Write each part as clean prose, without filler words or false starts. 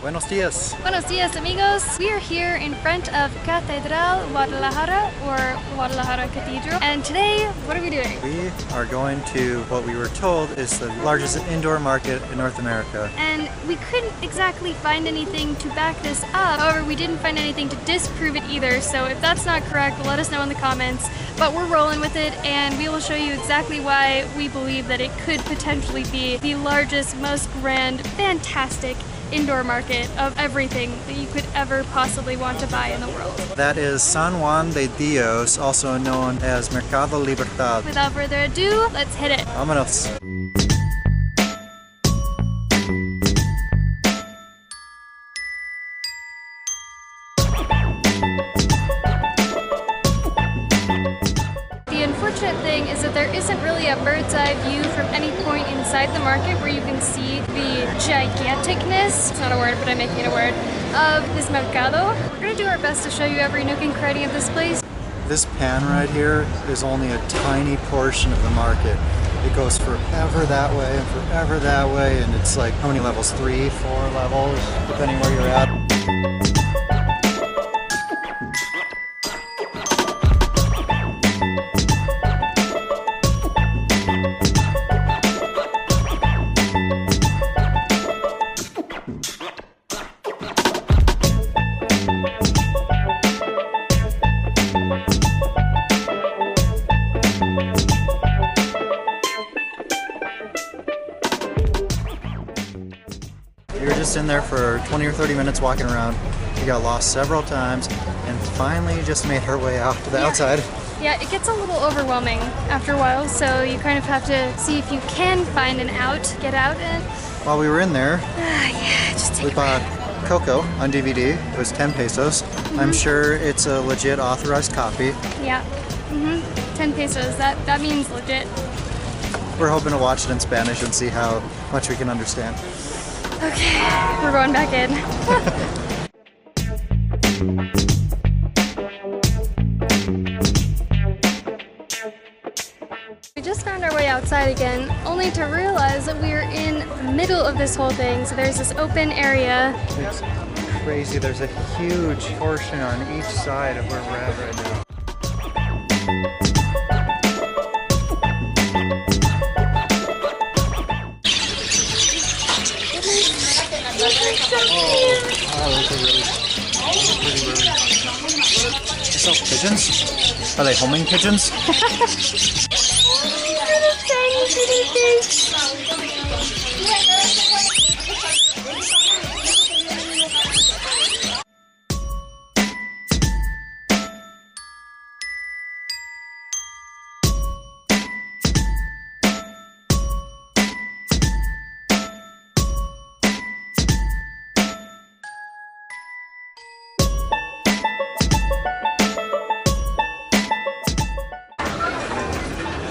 Buenos dias. Buenos dias, amigos. We are here in front of Catedral Guadalajara, or Guadalajara Cathedral. And today, what are we doing? We are going to what we were told is the largest indoor market in North America. And we couldn't exactly find anything to back this up. However, we didn't find anything to disprove it either. So if that's not correct, let us know in the comments. But we're rolling with it, and we will show you exactly why we believe that it could potentially be the largest, most grand, fantastic indoor market of everything that you could ever possibly want to buy in the world. That is San Juan de Dios, also known as Mercado Libertad. Without further ado, let's hit it. Vámonos. The unfortunate thing is that there isn't really a bird's eye view from any point inside the market where you can see the giganticness, it's not a word but I'm making it a word, of this Mercado. We're going to do our best to show you every nook and cranny of this place. This pan right here is only a tiny portion of the market. It goes forever that way and forever that way, and it's like how many levels? 3, 4 levels, depending where you're at. We were just in there for 20 or 30 minutes walking around. We got lost several times and finally just made our way out to the outside. Yeah, it gets a little overwhelming after a while, so you kind of have to see if you can find an out, get out and... While we were in there, just take we bought Coco on DVD. It was 10 pesos. I'm sure it's a legit authorized copy. Yeah, 10 pesos, that means legit. We're hoping to watch it in Spanish and see how much we can understand. Okay, we're going back in. We just found our way outside again, only to realize that we are in the middle of this whole thing. So there's this open area. It's crazy. There's a huge portion on each side of where we're at right now. They sell pigeons? Are they homing pigeons?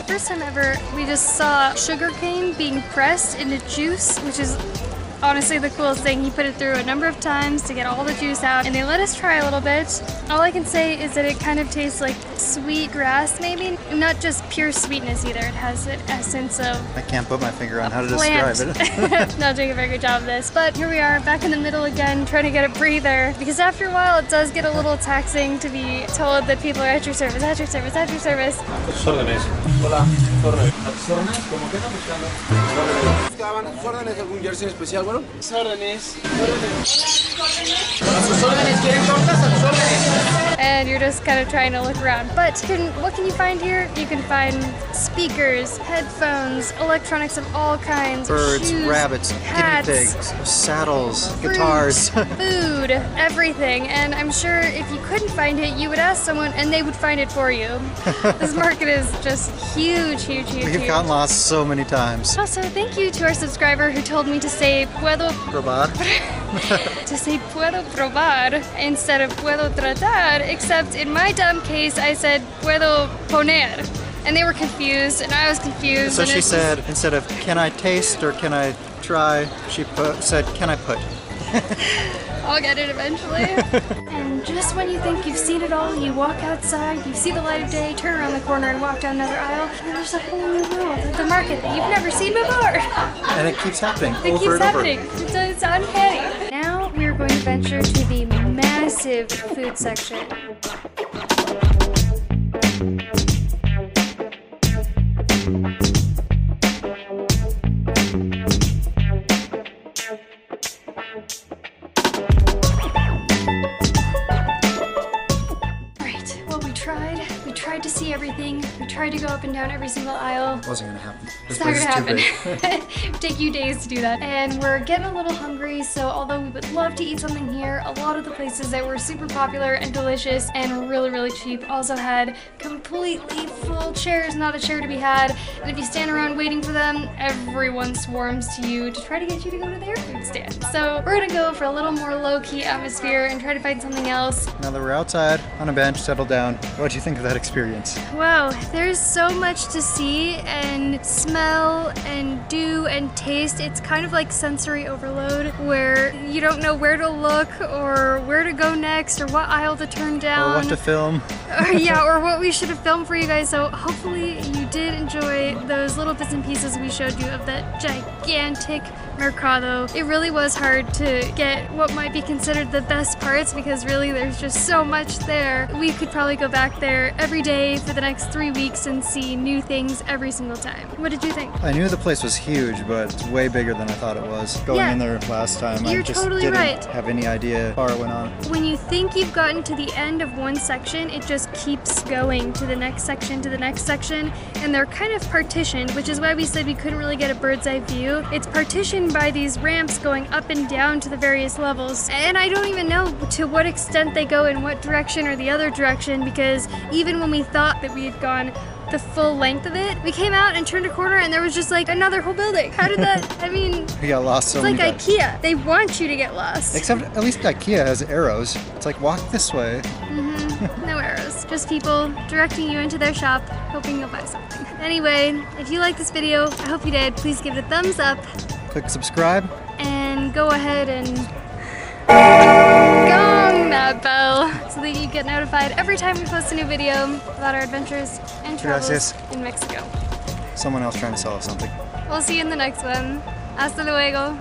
First time ever, we just saw sugarcane being pressed into juice, which is honestly the coolest thing. He put it through a number of times to get all the juice out, and they let us try a little bit. All I can say is that it kind of tastes like sweet grass, maybe. Not just pure sweetness either. It has an essence of... I can't put my finger on how to describe it. Not doing a very good job of this. But here we are, back in the middle again, trying to get a breather. Because after a while, it does get a little taxing to be told that people are at your service, at your service, at your service. Órdenes. Hola. Órdenes. ¿Órdenes? ¿Cómo que no buscando? ¿Buscaban órdenes? ¿Algún jersey especial, bueno? Órdenes. A sus órdenes. ¿Quieren tortas? A sus órdenes. And you're just kind of trying to look around. But what can you find here? You can find speakers, headphones, electronics of all kinds. Birds, shoes, rabbits, hats, guinea pigs, saddles, fruit, guitars. food, everything. And I'm sure if you couldn't find it, you would ask someone and they would find it for you. This market is just huge, huge, huge, We've huge. gotten lost so many times. Also, thank you to our subscriber who told me to say puedo Probar. to say puedo probar instead of puedo tratar, except in my dumb case I said puedo poner. And they were confused, and I was confused. So and she it's said, instead of can I taste or can I try, she said, can I put? I'll get it eventually. And just when you think you've seen it all, you walk outside, you see the light of day, turn around the corner and walk down another aisle, and there's a whole new world at the market that you've never seen before. And it keeps happening It over keeps and over. happening. It's uncanny. Now we're adventure to the massive food section. We tried to see everything. We tried to go up and down every single aisle. Wasn't gonna happen. It's not gonna happen. It'd take you days to do that. And we're getting a little hungry, so although we would love to eat something here, a lot of the places that were super popular and delicious and really, really cheap also had completely full chairs, not a chair to be had. And if you stand around waiting for them, everyone swarms to you to try to get you to go to their food stand. So we're gonna go for a little more low-key atmosphere and try to find something else. Now that we're outside on a bench, settled down, what do you think of that experience? Wow, there's so much to see and smell and do and taste. It's kind of like sensory overload where you don't know where to look or where to go next or what aisle to turn down. Or what to film. Or what we should have filmed for you guys. So hopefully you did enjoy those little bits and pieces we showed you of that gigantic Mercado. It really was hard to get what might be considered the best parts because really there's just so much there. We could probably go back there every day for the next 3 weeks and see new things every single time. What did you think? I knew the place was huge, but it's way bigger than I thought it was. Going in there last time, I just didn't have any idea how far it went on. When you think you've gotten to the end of one section, it just keeps going to the next section, to the next section, and they're kind of partitioned, which is why we said we couldn't really get a bird's eye view. It's partitioned by these ramps going up and down to the various levels, and I don't even know to what extent they go in what direction or the other direction, because even when we thought that we had gone the full length of it, we came out and turned a corner and there was just like another whole building. How did that, I mean, we got lost so many times. It's like IKEA. They want you to get lost. Except at least IKEA has arrows. It's like, walk this way. No arrows, just people directing you into their shop, hoping you'll buy something. Anyway, if you like this video, I hope you did, please give it a thumbs up. Click subscribe. And go ahead and gong that bell so that you get notified every time we post a new video about our adventures and travels in Mexico. Someone else trying to sell us something. We'll see you in the next one. Hasta luego.